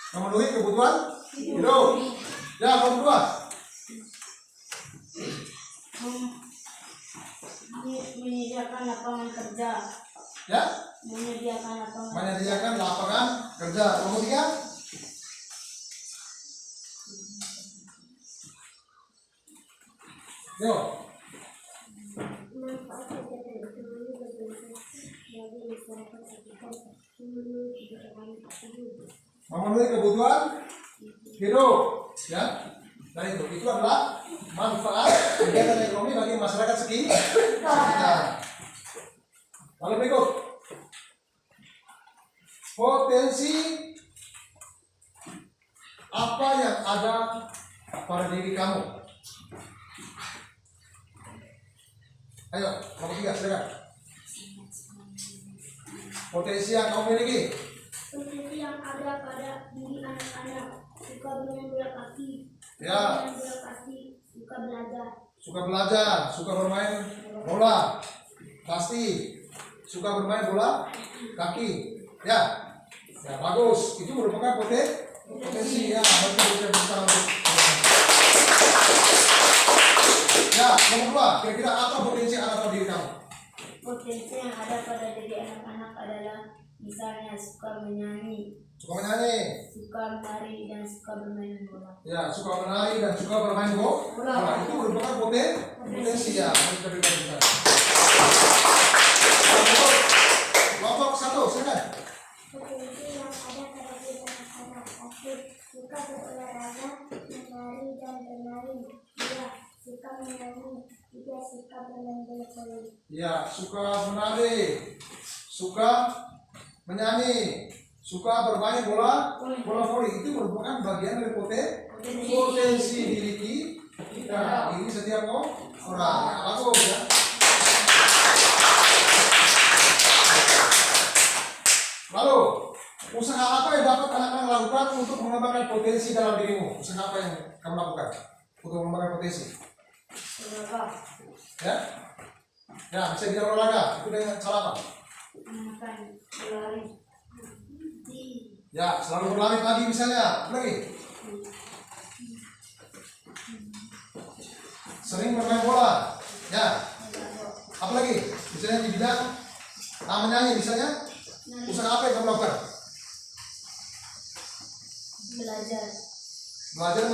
Memenuhi kebutuhan hidup. Ya, kelompok 2. Menyediakan lapangan kerja. Ya, Menyediakan lapangan. menyediakan lapangan kerja. Kelompok 3. Yo, Manfaat kegiatan ekonomi bagi masyarakat sekitar. Memenuhi kebutuhan hidup. memenuhi kebutuhan hidup. Ya, dan itu adalah manfaat kegiatan ekonomi bagi masyarakat sekitar. Lalu berikut, potensi apa yang ada pada diri kamu? Ayo, nomor 3 silakan. Potensi yang kamu miliki. Potensi yang ada pada diri anak-anak, suka bermain bola kaki, Ya. bermain bola kaki, suka belajar, Suka belajar, suka bermain bola, pasti suka bermain bola kaki. Ya, ya bagus. Itu merupakan potensi. Ya, berarti kita bisa untuk. Ya, nomor 2. Kira-kira apa potensi yang ada pada diri kamu? Potensi yang ada pada diri anak-anak adalah misalnya suka menyanyi, Suka menyanyi. suka menari, dan suka bermain bola. Ya, suka menari dan suka bermain bola. Itu merupakan potensi ya. Mari kita berikan tepuk tangan. Kelompok 1, silakan. Potensi yang ada pada diri anak-anak menyanyi. 3. Suka bermain bola voli. Ya, suka menari, suka menyanyi, suka bermain bola voli. Itu merupakan bagian dari potensi diri kita. Ini setiap orang. Ya, bagus ya. Lalu, usaha apa yang dapat anak-anak lakukan untuk mengembangkan potensi dalam dirimu? Usaha apa yang kamu lakukan untuk mengembangkan potensi? Ya, ya bisa bilang olahraga. Itu dengan cara apa? Makan, berlari. Ya, selalu berlari pagi misalnya. Apa lagi? Sering bermain bola. Ya. Apa lagi? Misalnya di bidang menyanyi misalnya. Usaha apa yang kamu lakukan? Belajar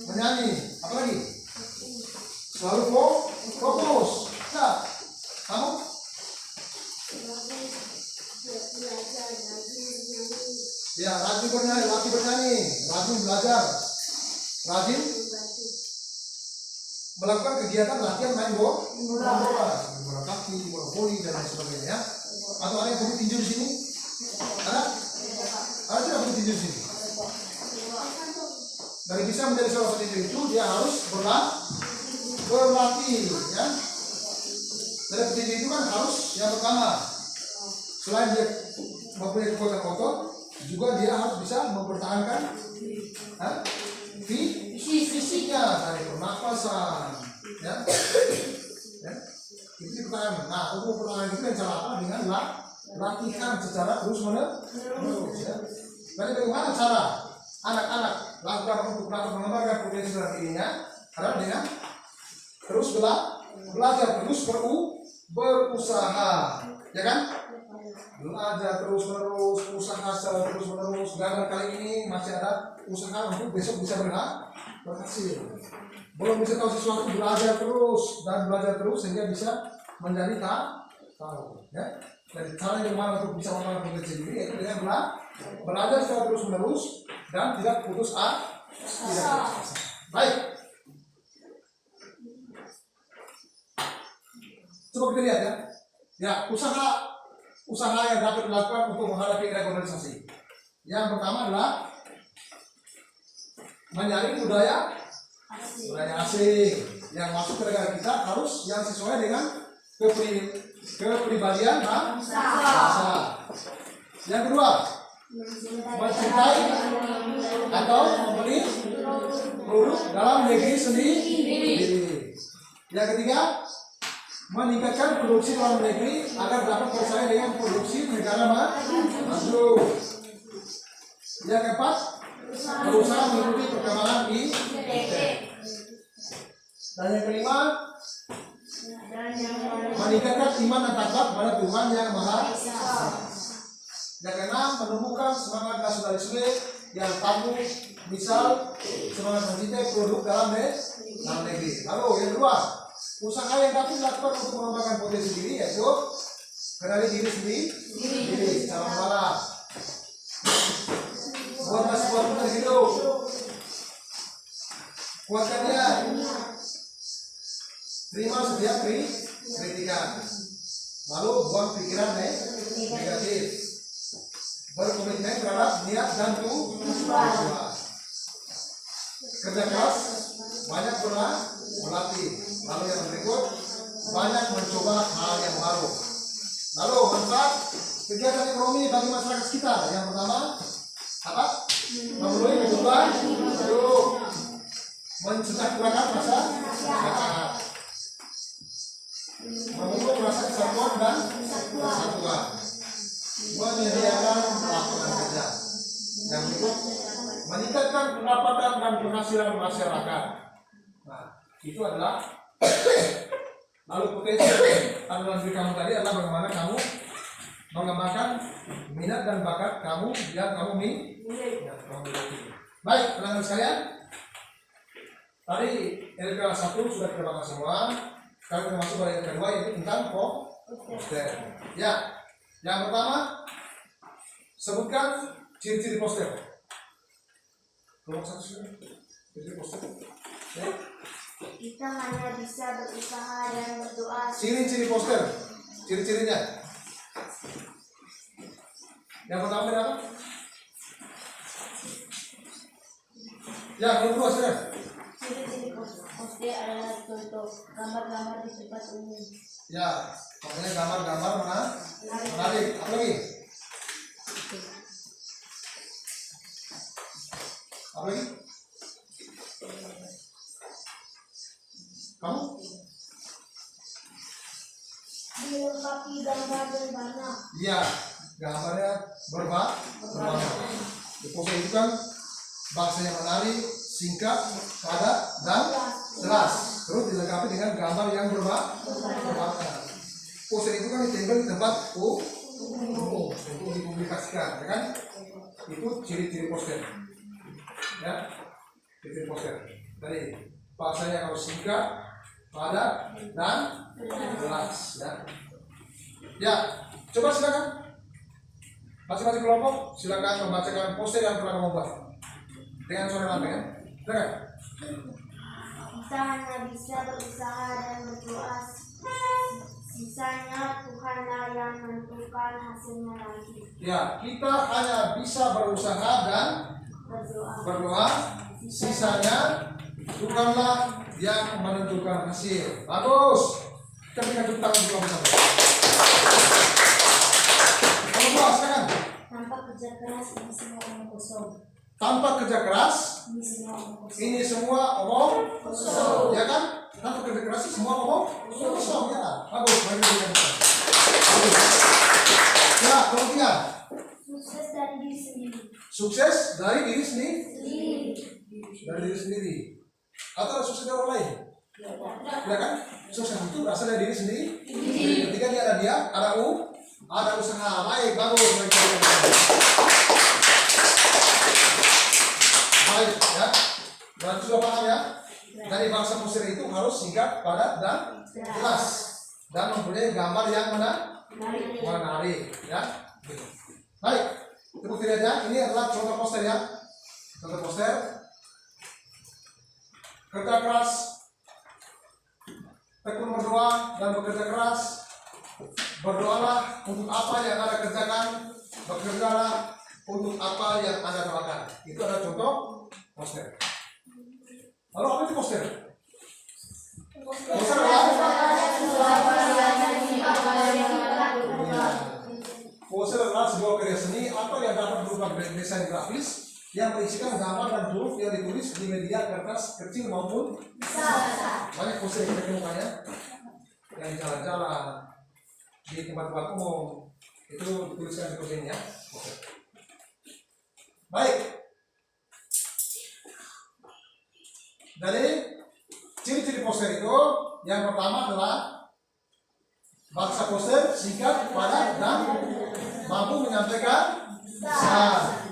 menyanyi. Apa lagi? Selalu fokus. Ya. Kamu? Ya, rajin bernyanyi, rajin belajar, rajin melakukan kegiatan latihan main bola kaki, bola voli dan lain sebagainya. Ya. Atau ada yang perlu tinju di sini? Ada? Ada tidak perlu tinju di sini? Dari bisa menjadi seorang petinju itu dia harus berlatih, ya. Dari petinju itu kan harus yang pertama, selain dia mempunyai kekuatan otot, juga dia harus bisa mempertahankan fisiknya dari pernapasan, ya. Itu pertahanan. Nah, untuk pertahanan itu dengan cara apa? Dengan latihan secara terus menerus. Ya. Jadi bagaimana cara anak-anak lakukan untuk dapat mengembangkan potensi dalam dirinya? Adalah dengan terus belajar, terus berusaha, ya kan? Belajar terus menerus, usaha secara terus menerus. Gagal kali ini masih ada usaha untuk besok bisa berhasil. Belum bisa tahu sesuatu, belajar terus sehingga bisa menjadi tahu. Ya. Jadi cara yang mana untuk bisa mengembangkan potensi diri yaitu dengan belajar secara terus menerus dan tidak putus asa. Baik. Coba kita lihat ya. Ya, usaha yang dapat dilakukan untuk menghadapi regionalisasi. Yang pertama adalah menyaring budaya asing yang masuk ke negara kita harus yang sesuai dengan kepribadian bangsa. Yang kedua, mencintai atau membeli produk dalam negeri sendiri. Yang ketiga, meningkatkan produksi dalam negeri agar dapat bersaing dengan produksi negara maju. Yang keempat, berusaha mengikuti perkembangan di dan yang kelima, meningkatkan iman dan takwa kepada Tuhan yang Maha Esa. Yang keenam, menumbuhkan semangat nasionalisme yang tangguh, misal semangat mencintai produk dalam negeri. Lalu yang kedua, usaha yang dapat dilakukan untuk mengembangkan potensi diri yaitu kenali diri sendiri secara mendalam. Buatlah sebuah tujuan hidup, kuatkan dia, terima setiap kritikan, lalu buang pikiran negatif, berkomitmen terhadap niat dan tujuan, kerja keras, banyak berlatih, lalu yang berikut banyak mencoba hal yang baru. Lalu manfaat kegiatan ekonomi bagi masyarakat sekitar. Yang pertama apa? Memenuhi kebutuhan hidup, mensejahterakan masyarakat, memupuk rasa kesatuan dan kesatuan, menyediakan lapangan kerja. Yang berikut meningkatkan pendapatan dan penghasilan masyarakat. Nah, itu adalah lalu potensi dalam diri kamu tadi adalah bagaimana kamu mengembangkan minat dan bakat kamu yang kamu miliki. Baik, teman-teman sekalian, tadi LK 1 sudah kita bahas semua. Sekarang kita masuk pada yang kedua yaitu tentang poster. Ya, yang pertama sebutkan ciri-ciri poster. Kelompok 1 sudah ciri-ciri poster. Ya. Kita hanya bisa berusaha dan berdoa. Ciri-ciri poster, ciri-cirinya. Yang pertama apa? Ya, yang kedua silakan. Ciri-ciri poster adalah contoh gambar-gambar di tempat umum. Ya, pokoknya gambar-gambar menarik. Apa lagi? Apa lagi? Kamu? Dilengkapi gambar berwarna. Iya, gambarnya berwarna. Di poster itu kan bahasanya menarik, singkat, padat, dan jelas. Terus dilengkapi dengan gambar yang berwarna. Poster itu kan ditempel di tempat umum untuk dipublikasikan, ya kan? Itu ciri-ciri poster. Ya, ciri poster. Tadi bahasanya harus singkat, padat, dan jelas. Ya, ya. Coba silakan. Masing-masing kelompok silakan membacakan poster yang telah kamu buat dengan suara lantang ya. Silakan. Kita hanya bisa berusaha dan berdoa. Sisanya Tuhanlah yang menentukan hasilnya nanti. Ya, kita hanya bisa berusaha dan berdoa. Sisanya Tuhanlah yang menentukan hasil. Bagus. Kita berikan tepuk tangan dulu bersama. Kalau buat silakan. Tanpa kerja keras ini semua omong kosong. Tanpa kerja keras Ini semua omong kosong. ini semua omong kosong, ya kan? Tanpa kerja keras ini semua omong kosong, ya. Bagus, mari kita lihat. Ya, kemudian Sukses dari diri sendiri. sukses dari diri sendiri, Sendiri. dari diri sendiri. Atau ada sukses dari orang lain, ya kan? Sukses itu berasal dari diri sendiri. Ketika dia, ada usaha baik, bagus, mari kita lihat. Baik, ya. Dan sudah paham ya? Dari bahasa poster itu harus singkat, padat, dan jelas, dan mempunyai gambar yang menarik, ya. Gitu. Baik, tepuk tangan ya. Ini adalah contoh poster ya. Contoh poster. Kerja keras, tekun berdoa dan bekerja keras. Berdoalah untuk apa yang Anda kerjakan, bekerjalah untuk apa yang Anda doakan. Itu adalah contoh poster. Lalu apa itu poster? Poster adalah sebuah karya seni atau yang dapat berupa desain grafis yang berisikan gambar dan huruf yang ditulis di media kertas kecil maupun besar. Banyak poster yang kita temukan ya, yang di jalan-jalan, di tempat-tempat umum itu dituliskan seperti ini ya. Poster. Baik. Dari ciri-ciri poster itu yang pertama adalah bahasa poster singkat, padat, dan mampu menyampaikan pesan.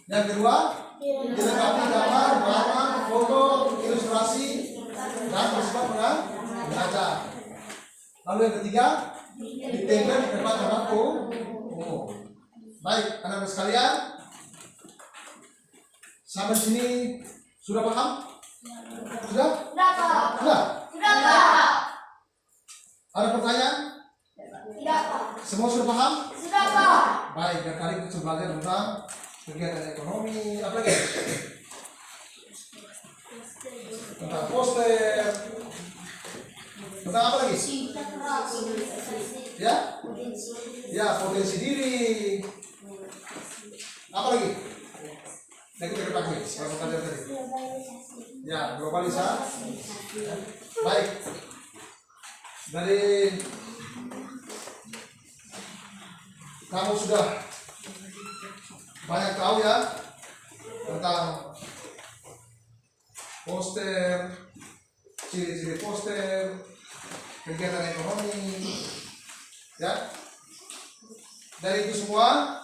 Yang kedua, dilengkapi gambar, warna, foto, ilustrasi, dan bersifat mengajar. Lalu yang ketiga, ditempel di tempat-tempat umum. Baik, anak-anak sekalian, sampai sini sudah paham? Sudah? Sudah? Ada pertanyaan? Semua sudah paham? Baik, dan kali kita belajar tentang kegiatan ekonomi, apa lagi? Tentang poster. Tentang apa lagi? Ya? Ya, potensi diri. Apa lagi? Nah, kita ketahui kalau kita tadi. Ya, globalisasi. Baik. Dari kamu sudah banyak tahu ya tentang poster, ciri-ciri poster, kegiatan ekonomi, ya. Dari itu semua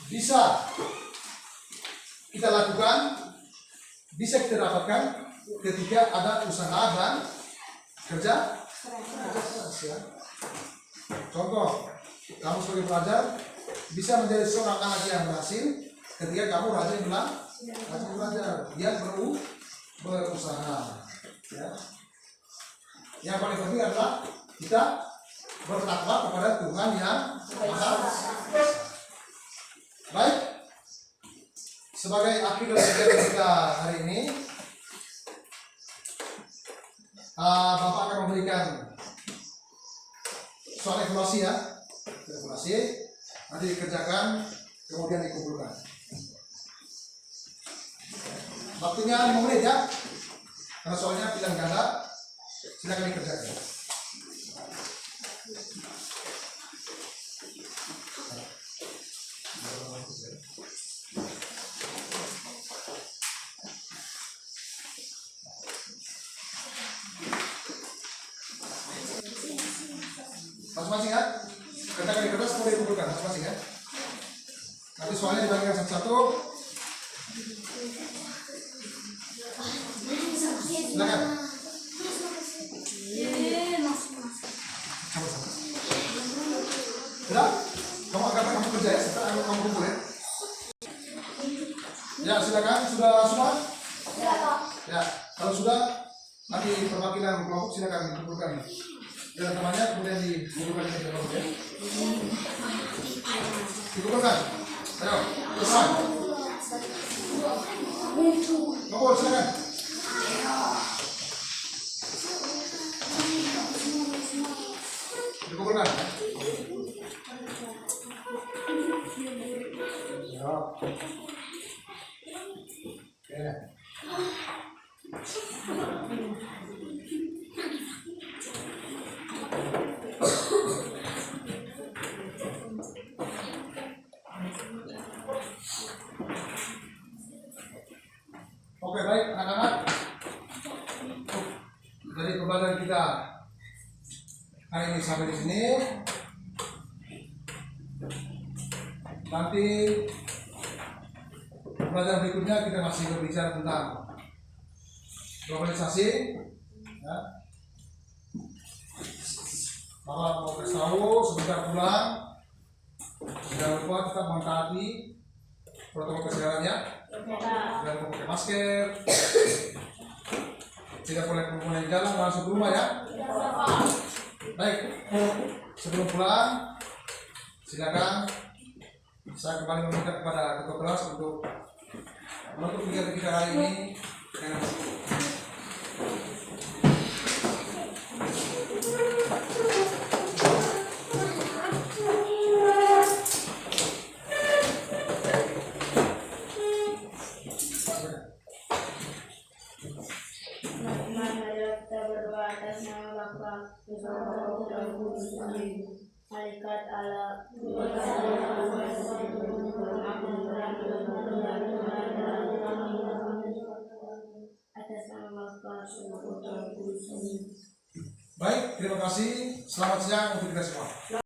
bisa kita lakukan, bisa kita dapatkan ketika ada usaha dan kerja keras ya. Contoh, kamu sebagai pelajar bisa menjadi seorang anak yang berhasil ketika kamu rajin belajar, berusaha. Ya. Yang paling penting adalah kita bertakwa kepada Tuhan yang Maha Esa. Baik, sebagai akhir dari kegiatan kita hari ini, Bapak akan memberikan soal evaluasi ya, evaluasi nanti dikerjakan kemudian dikumpulkan. Waktunya 5 menit ya, karena soalnya pilihan ganda, silakan dikerjakan. Masing-masing ya, kerjakan di kertas kemudian dikumpulkan masing-masing ya. Nanti soalnya dibagikan satu-satu. Silakan. Sama-sama. Sudah? Kamu agak kamu kerja ya, setelah kamu kumpul ya. Ya silakan, sudah? Ya, kalau sudah nanti perwakilan kelompok silakan dikumpulkan. Dan temannya kemudian dikumpulkan di kelompok ya. Dikumpulkan. Ayo, selesai. Kumpul silakan. Dikumpulkan. Ya. Oke. Oke baik anak-anak. Jadi pembelajaran kita hari ini sampai di sini. Nanti pembelajaran berikutnya kita masih berbicara tentang globalisasi. Ya. Bapak mau kasih tahu sebentar pulang. Jangan lupa tetap mentaati protokol kesehatannya. Jangan lupa pakai masker. Tidak boleh kerumunan di jalan, langsung ke rumah ya. Baik, sebelum pulang silakan saya kembali meminta kepada ketua kelas untuk menutup kegiatan kita hari ini dengan Malaikat Allah atas nama Bapa. baik, terima kasih. Selamat siang untuk kita semua.